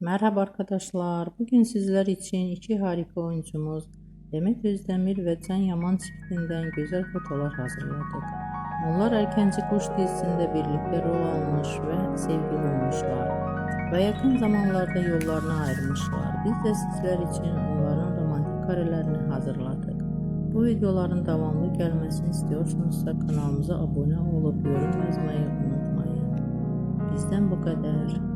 Merhaba arkadaşlar. Bugün sizler için iki harika oyuncumuz Demet Özdemir ve Can Yaman çiftinden güzel fotolar hazırladık. Onlar Erkenci Kuş dizisinde birlikte rol almış ve sevgili olmuşlar ve yakın zamanlarda yollarını ayırmışlar. Biz de sizler için onların romantik karelerini hazırladık. Bu videoların devamlı gelmesini istiyorsanız kanalımıza abone olup yorum yazmayı unutmayın. Bizden bu kadar.